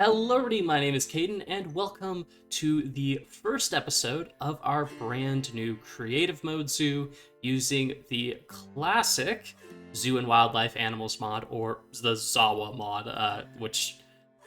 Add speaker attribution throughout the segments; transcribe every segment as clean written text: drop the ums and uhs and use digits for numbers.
Speaker 1: Hello, everybody. My name is Caden, and welcome to the first episode of our brand new creative mode zoo using the classic Zoo and Wildlife Animals mod, or the Zawa mod, which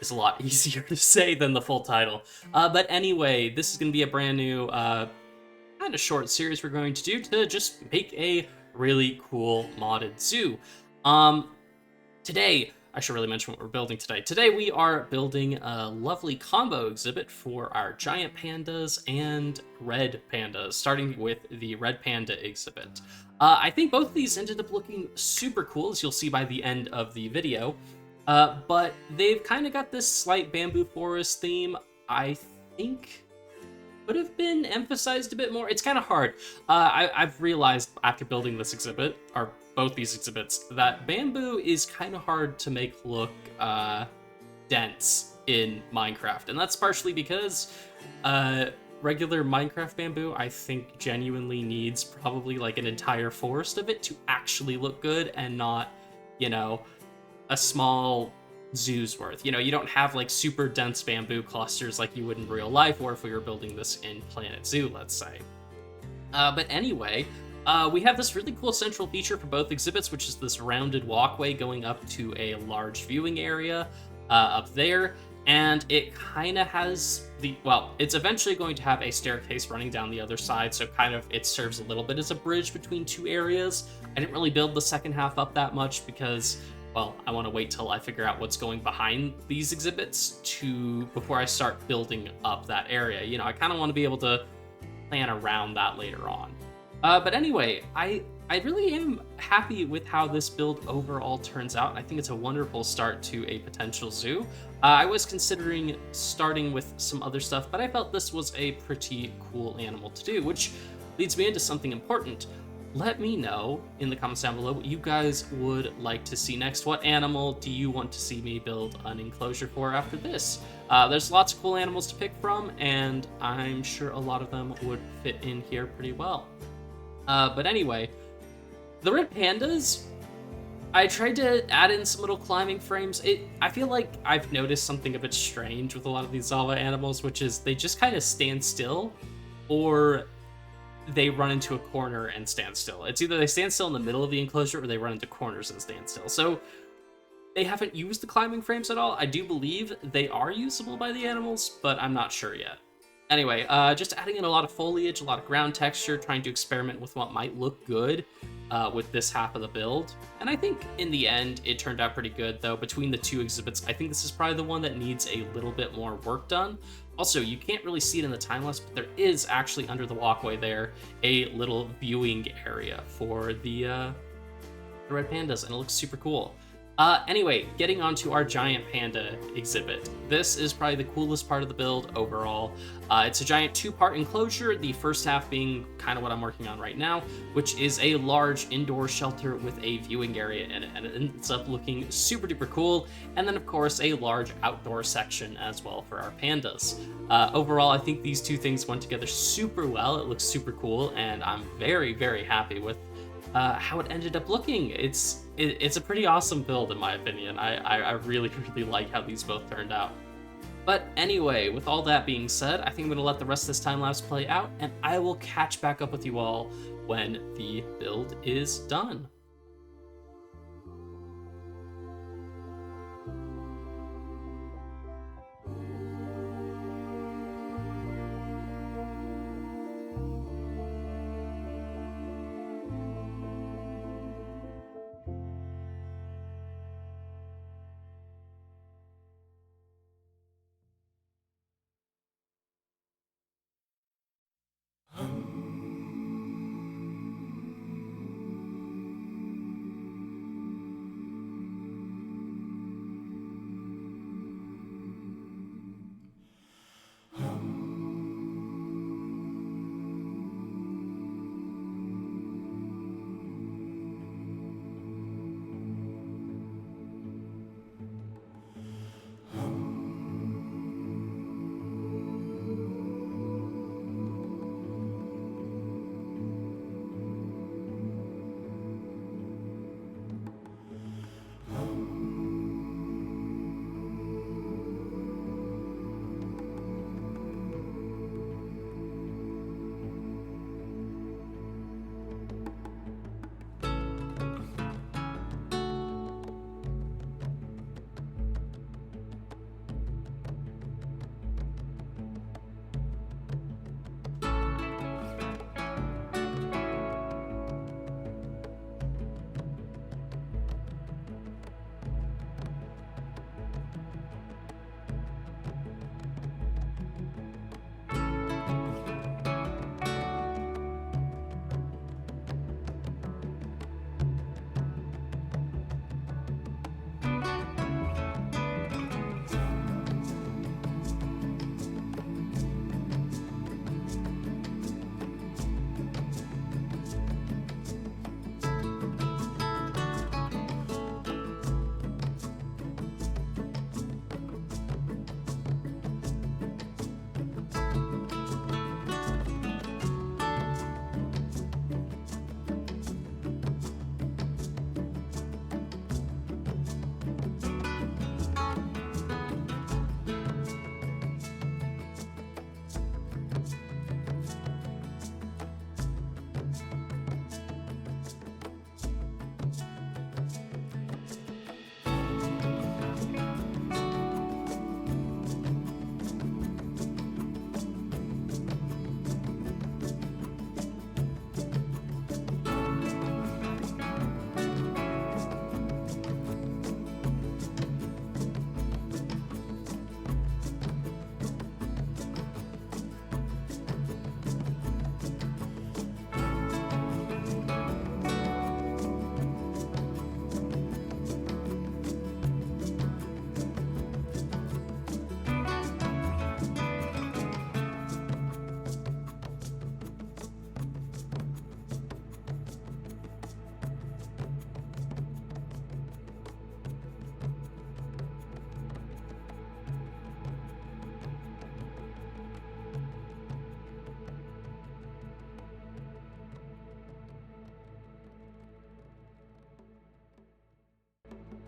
Speaker 1: is a lot easier to say than the full title. But anyway, this is going to be a brand new, kind of short series we're going to do to just make a really cool modded zoo. Um, Today, I should really mention what we're building today. Today we are building a lovely combo exhibit for our giant pandas and red pandas, starting with the red panda exhibit. I think both of these ended up looking super cool, as you'll see by the end of the video. But they've kind of got this slight bamboo forest theme. I think could have been emphasized a bit more. It's kind of hard. I've realized after building this exhibit, or both these exhibits, that bamboo is kind of hard to make look dense in Minecraft. And that's partially because regular Minecraft bamboo, I think, genuinely needs probably like an entire forest of it to actually look good and not, you know, a small zoo's worth. You know, you don't have like super dense bamboo clusters like you would in real life, or if we were building this in Planet Zoo, let's say. But anyway, we have this really cool central feature for both exhibits, which is this rounded walkway going up to a large viewing area up there. And it kind of has it's eventually going to have a staircase running down the other side, so kind of it serves a little bit as a bridge between two areas. I didn't really build the second half up that much because, well, I want to wait till I figure out what's going behind these exhibits before I start building up that area. You know, I kind of want to be able to plan around that later on. But anyway, I really am happy with how this build overall turns out. I think it's a wonderful start to a potential zoo. I was considering starting with some other stuff, but I felt this was a pretty cool animal to do, which leads me into something important. Let me know in the comments down below what you guys would like to see next. What animal do you want to see me build an enclosure for after this? There's lots of cool animals to pick from, and I'm sure a lot of them would fit in here pretty well. But anyway, the red pandas, I tried to add in some little climbing frames. I feel like I've noticed something a bit strange with a lot of these Zawa animals, which is they just kind of stand still, or they run into a corner and stand still. It's either they stand still in the middle of the enclosure or they run into corners and stand still. So they haven't used the climbing frames at all. I do believe they are usable by the animals, but I'm not sure yet. Anyway, just adding in a lot of foliage, a lot of ground texture, trying to experiment with what might look good with this half of the build. And I think in the end, it turned out pretty good, though. Between the two exhibits, I think this is probably the one that needs a little bit more work done. Also, you can't really see it in the time-lapse, but there is actually under the walkway there a little viewing area for the red pandas, and it looks super cool. Anyway, getting on to our giant panda exhibit. This is probably the coolest part of the build overall. It's a giant two-part enclosure, the first half being kind of what I'm working on right now, which is a large indoor shelter with a viewing area in it, and it ends up looking super duper cool. And then, of course, a large outdoor section as well for our pandas. Overall, I think these two things went together super well. It looks super cool, and I'm very, very happy with how it ended up looking. It's a pretty awesome build in my opinion. I really, really like how these both turned out. But anyway, with all that being said, I think I'm going to let the rest of this time-lapse play out, and I will catch back up with you all when the build is done.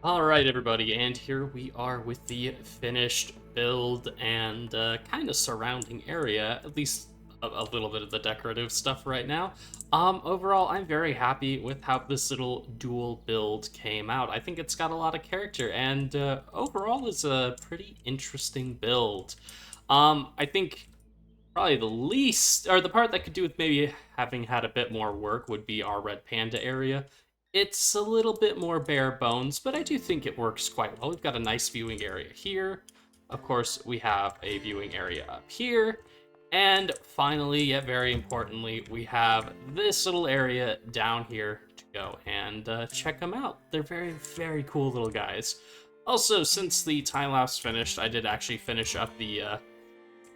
Speaker 1: All right, everybody, and here we are with the finished build and kind of surrounding area, at least a little bit of the decorative stuff right now. Overall, I'm very happy with how this little dual build came out. I think it's got a lot of character, and overall is a pretty interesting build. I think probably the least, or the part that could do with maybe having had a bit more work would be our red panda area. It's a little bit more bare bones, but I do think it works quite well. We've got a nice viewing area here. Of course, we have a viewing area up here. And finally, yet very importantly, we have this little area down here to go and check them out. They're very, very cool little guys. Also, since the time lapse finished, I did actually finish up the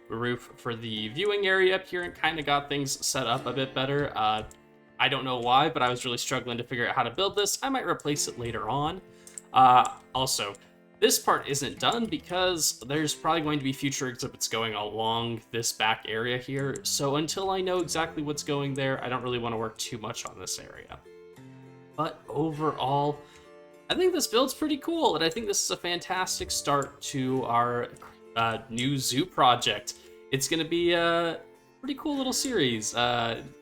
Speaker 1: roof for the viewing area up here and kind of got things set up a bit better. I don't know why, but I was really struggling to figure out how to build this. I might replace it later on. Also, this part isn't done because there's probably going to be future exhibits going along this back area here. So until I know exactly what's going there, I don't really want to work too much on this area. But overall, I think this build's pretty cool, and I think this is a fantastic start to our new zoo project. It's going to be a pretty cool little series.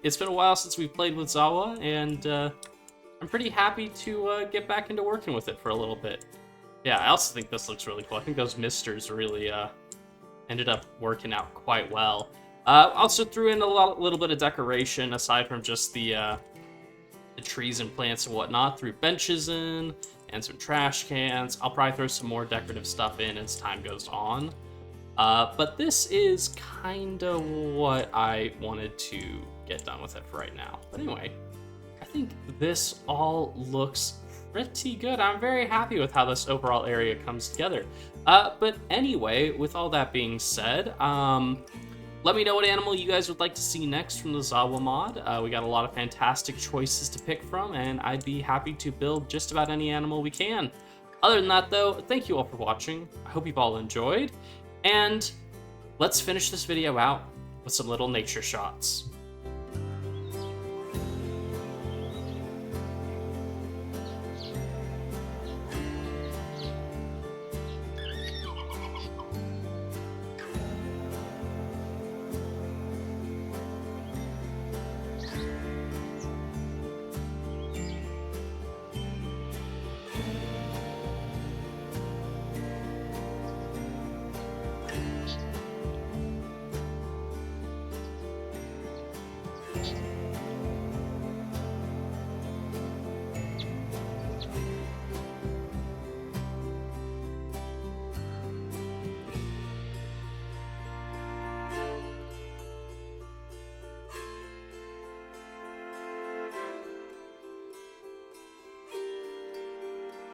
Speaker 1: It's been a while since we've played with Zawa, and I'm pretty happy to get back into working with it for a little bit. Yeah, I also think this looks really cool. I think those misters really ended up working out quite well. Also threw in a little bit of decoration aside from just the trees and plants and whatnot. Threw benches in and some trash cans. I'll probably throw some more decorative stuff in as time goes on. But this is kind of what I wanted to get done with it for right now. But anyway, I think this all looks pretty good. I'm very happy with how this overall area comes together. But anyway, with all that being said, let me know what animal you guys would like to see next from the Zawa mod. We got a lot of fantastic choices to pick from, and I'd be happy to build just about any animal we can. Other than that, though, thank you all for watching. I hope you've all enjoyed, and let's finish this video out with some little nature shots.